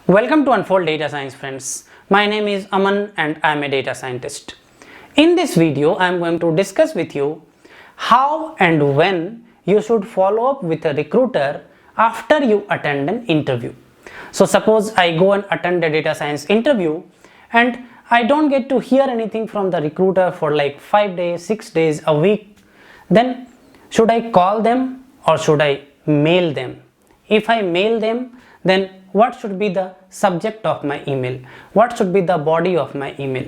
Welcome to Unfold Data Science, friends. My name is Aman and I am a data scientist. In this video, I am going to discuss with you how and when you should follow up with a recruiter after you attend an interview. So suppose I go and attend a data science interview and I don't get to hear anything from the recruiter for like 5 days, 6 days, a week. Then should I call them or should I mail them? If I mail them, then what should be the subject of my email? What should be the body of my email?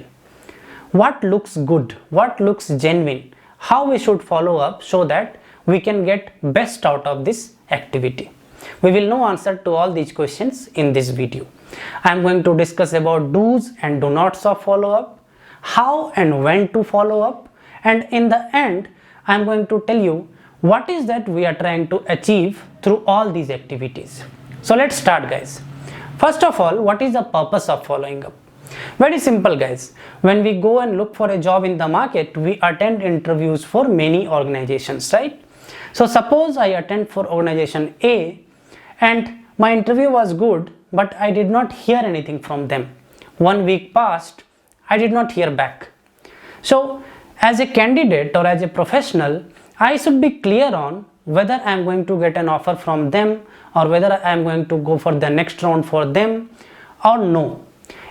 What looks good? What looks genuine? How we should follow up so that we can get best out of this activity? We will know answer to all these questions in this video. I am going to discuss about do's and do nots of follow up, how and when to follow up, and in the end I am going to tell you what is that we are trying to achieve through all these activities. So let's start, guys. First of all, what is the purpose of following up? Very simple, guys. When we go and look for a job in the market, we attend interviews for many organizations, right? So suppose I attend for organization A and my interview was good, but I did not hear anything from them. 1 week passed, I did not hear back. So as a candidate or as a professional, I should be clear on whether I am going to get an offer from them or whether I am going to go for the next round for them or no.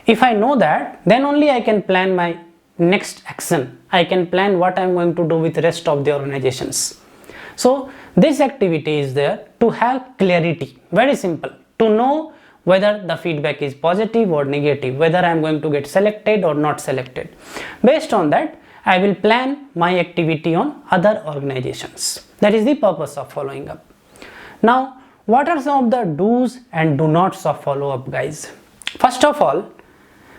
If I know that, then only I can plan my next action. I can plan what I am going to do with the rest of the organizations. So this activity is there to have clarity. Very simple. To know whether the feedback is positive or negative, whether I am going to get selected or not selected. Based on that, I will plan my activity on other organizations. That is the purpose of following up. Now, what are some of the do's and do nots of follow up, guys? First of all,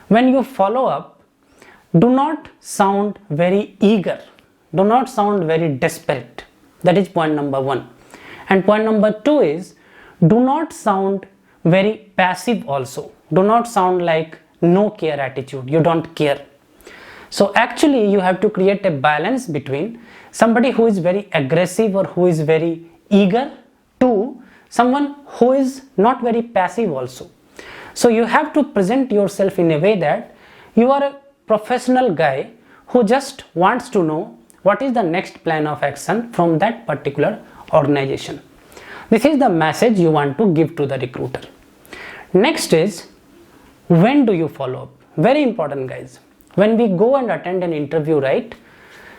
when you follow up, do not sound very eager. Do not sound very desperate. That is point number 1. And point number 2 is do not sound very passive also. Do not sound like no care attitude. You don't care. So actually you have to create a balance between somebody who is very aggressive or who is very eager to someone who is not very passive also. So you have to present yourself in a way that you are a professional guy who just wants to know what is the next plan of action from that particular organization. This is the message you want to give to the recruiter. Next is, when do you follow up? Very important, guys. When we go and attend an interview, right,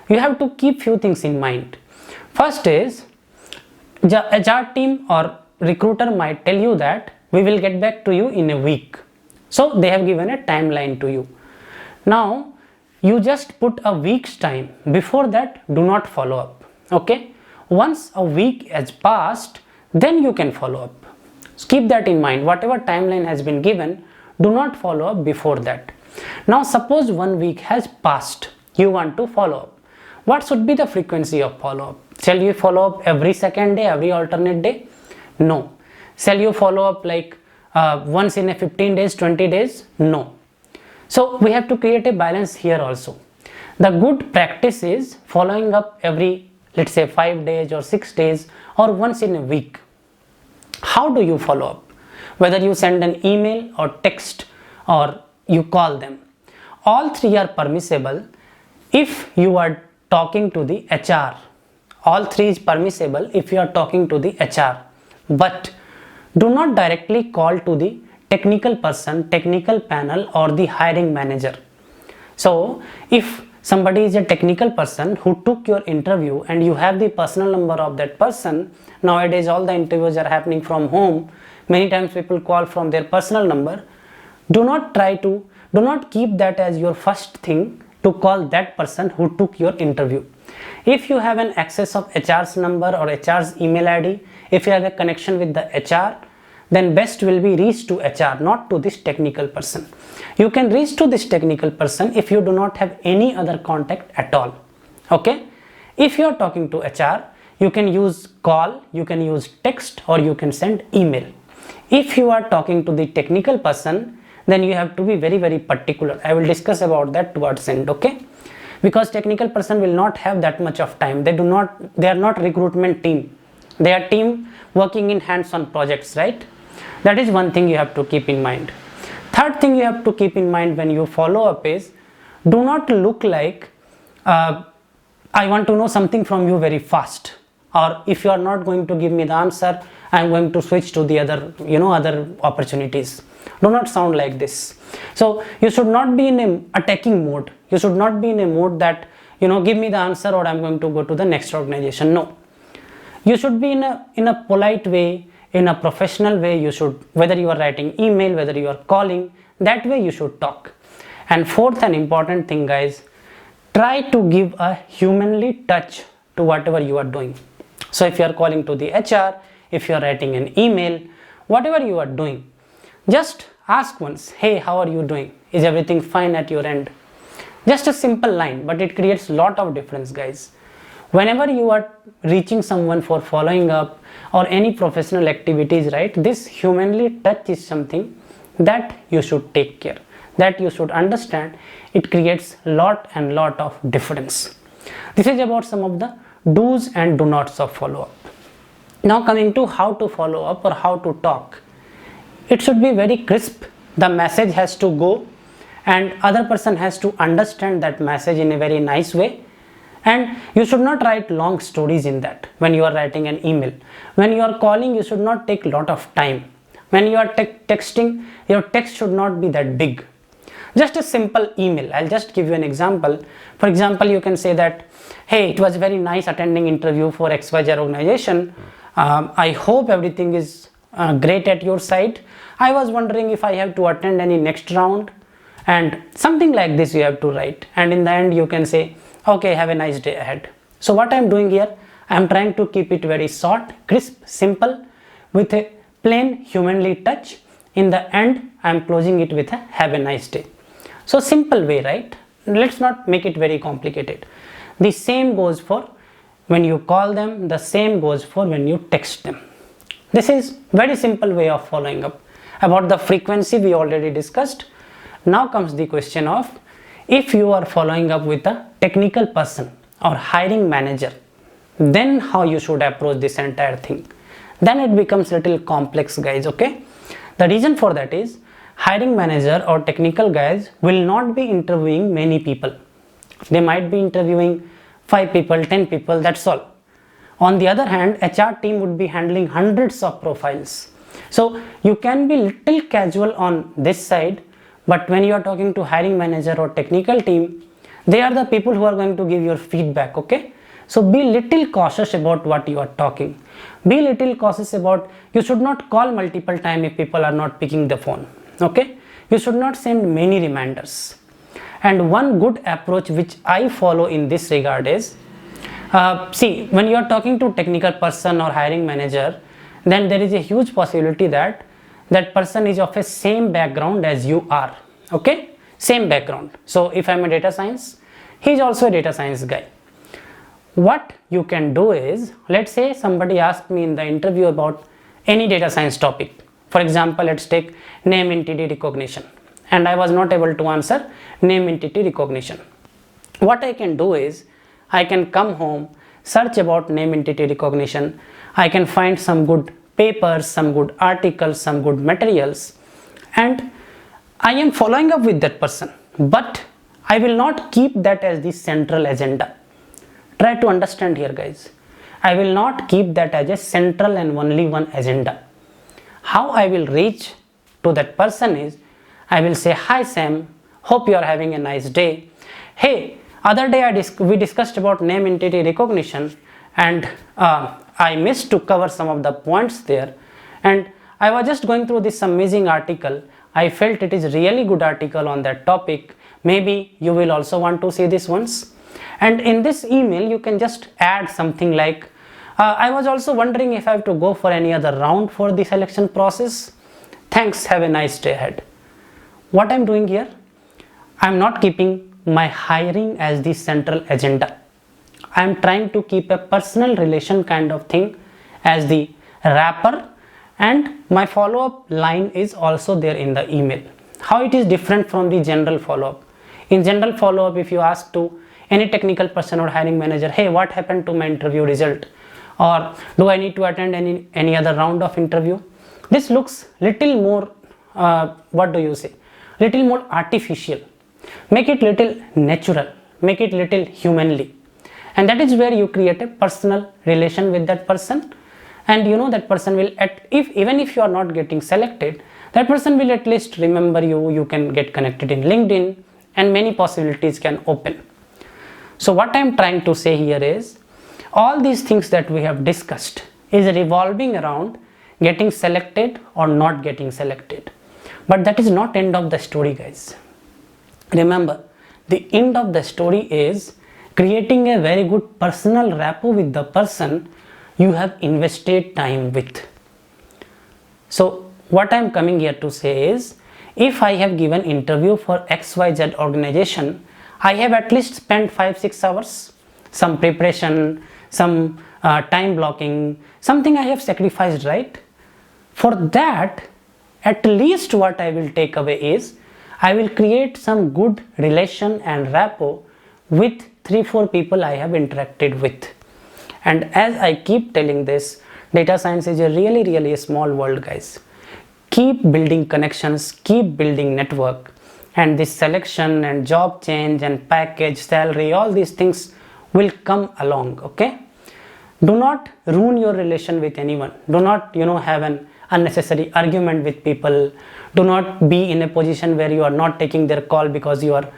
you have to keep few things in mind. First is, the HR team or recruiter might tell you that we will get back to you in a week. So they have given a timeline to you. Now, you just put a week's time. Before that, do not follow up. Okay? Once a week has passed, then you can follow up. So keep that in mind. Whatever timeline has been given, do not follow up before that. Now suppose 1 week has passed, you want to follow up. What should be the frequency of follow up? Shall you follow up every second day, every alternate day? No. Shall you follow up like once in a 15 days, 20 days? No. So we have to create a balance here also. The good practice is following up every, let's say 5 days or 6 days or once in a week. How do you follow up? Whether you send an email or text or you call them. All three are permissible if you are talking to the HR. All three is permissible if you are talking to the HR. But do not directly call to the technical person, technical panel or the hiring manager. So if somebody is a technical person who took your interview and you have the personal number of that person, nowadays all the interviews are happening from home. Many times people call from their personal number. Do not keep that as your first thing to call that person who took your interview. If you have an access of HR's number or HR's email ID, if you have a connection with the HR, then best will be reach to HR, not to this technical person. You can reach to this technical person if you do not have any other contact at all. Okay? If you are talking to HR, you can use call, you can use text or you can send email. If you are talking to the technical person, then you have to be very particular. I will discuss about that towards end, okay? Because technical person will not have that much of time. They are not recruitment team. They are team working in hands-on projects, right? That is one thing you have to keep in mind. Third thing you have to keep in mind when you follow up is, do not look like I want to know something from you very fast, or if you are not going to give me the answer, I am going to switch to the other opportunities. Do not sound like this. So you should not be in an attacking mode. You should not be in a mode that, give me the answer or I am going to go to the next organization. No. You should be in a polite way, in a professional way. You should, whether you are writing email, whether you are calling, that way you should talk. And fourth and important thing, guys, try to give a humanly touch to whatever you are doing. So if you are calling to the HR, if you are writing an email, whatever you are doing, just ask once, hey, how are you doing? Is everything fine at your end? Just a simple line, but it creates lot of difference, guys. Whenever you are reaching someone for following up or any professional activities, right, this humanly touch is something that you should take care, that you should understand. It creates lot of difference. This is about some of the do's and do nots of follow up. Now coming to how to follow up or how to talk. It should be very crisp. The message has to go and other person has to understand that message in a very nice way. And you should not write long stories in that when you are writing an email. When you are calling, you should not take lot of time. When you are texting, your text should not be that big. Just a simple email. I'll just give you an example. For example, you can say that, hey, it was very nice attending interview for XYZ organization. I hope everything is great at your side. I was wondering if I have to attend any next round, and something like this you have to write. And in the end you can say, okay, have a nice day ahead. So what I am doing here, I am trying to keep it very short, crisp, simple, with a plain humanly touch. In the end, I am closing it with a have a nice day. So simple way, right? Let's not make it very complicated. The same goes for when you call them, the same goes for when you text them. This is very simple way of following up. About the frequency we already discussed. Now comes the question of, if you are following up with a technical person or hiring manager, then how you should approach this entire thing. Then it becomes little complex, guys, okay? The reason for that is, hiring manager or technical guys will not be interviewing many people. They might be interviewing 5 people, 10 people, that's all. On the other hand, HR team would be handling hundreds of profiles. So you can be little casual on this side, but when you are talking to hiring manager or technical team, they are the people who are going to give your feedback, okay? So be little cautious about what you are talking. Be little cautious about, you should not call multiple times if people are not picking the phone, okay? You should not send many reminders. And one good approach which I follow in this regard is, see, when you are talking to technical person or hiring manager, then there is a huge possibility that that person is of a same background as you are, okay? Same background. So if I am a data science, he is also a data science guy. What you can do is, let's say somebody asked me in the interview about any data science topic. For example, let's take name entity recognition, and I was not able to answer name entity recognition. What I can do is, I can come home, search about name entity recognition. I can find some good papers, some good articles, some good materials, and I am following up with that person. But I will not keep that as the central agenda. Try to understand here, guys. I will not keep that as a central and only one agenda. How I will reach to that person is, I will say, hi Sam, hope you are having a nice day. Hey, other day we discussed about name entity recognition, and I missed to cover some of the points there, and I was just going through this amazing article. I felt it is really good article on that topic. Maybe you will also want to see this once. And in this email you can just add something like, I was also wondering if I have to go for any other round for the selection process. Thanks, have a nice day ahead. What I'm doing here, I'm not keeping my hiring as the central agenda. I'm trying to keep a personal relation kind of thing as the wrapper, and my follow-up line is also there in the email. How it is different from the general follow-up? In general follow-up, if you ask to any technical person or hiring manager, hey, what happened to my interview result? Or do I need to attend any other round of interview? this looks little more what do you say, little more artificial. Make it little natural, make it little humanly, and that is where you create a personal relation with that person. And you know that person will, even if you are not getting selected, that person will at least remember you. You can get connected in LinkedIn and many possibilities can open. So what I am trying to say here is, all these things that we have discussed is revolving around getting selected or not getting selected. But that is not end of the story, guys. Remember, the end of the story is creating a very good personal rapport with the person you have invested time with. So what I am coming here to say is, if I have given interview for XYZ organization, I have at least spent 5-6 hours, some preparation, some time blocking, something I have sacrificed, right? For that, at least what I will take away is, I will create some good relation and rapport with 3-4 people I have interacted with. And as I keep telling this, data science is a really a small world, guys. Keep building connections, keep building network, and this selection and job change and package, salary, all these things will come along, okay? Do not ruin your relation with anyone. Do not, have an unnecessary argument with people. Do not be in a position where you are not taking their call because you are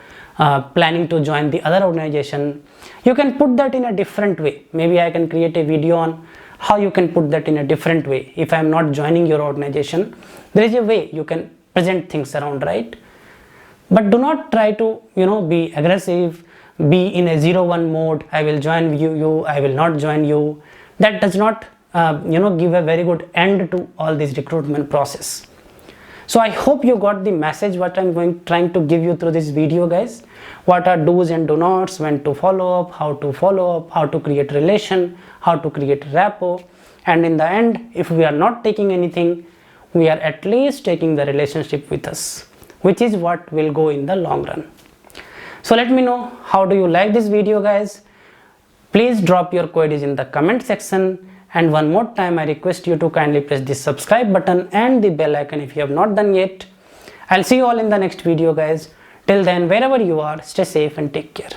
planning to join the other organization. You can put that in a different way. Maybe I can create a video on how you can put that in a different way. If I am not joining your organization, there is a way you can present things around, right? But do not try to, be aggressive, be in a 0-1 mode. I will join you, I will not join you. That does not, give a very good end to all this recruitment process. So I hope you got the message what I'm trying to give you through this video, guys. What are do's and do nots, when to follow up, how to create relation, how to create rapport. And in the end, if we are not taking anything, we are at least taking the relationship with us, which is what will go in the long run. So let me know, how do you like this video, guys? Please drop your queries in the comment section. And one more time, I request you to kindly press the subscribe button and the bell icon if you have not done yet. I'll see you all in the next video, guys. Till then, wherever you are, stay safe and take care.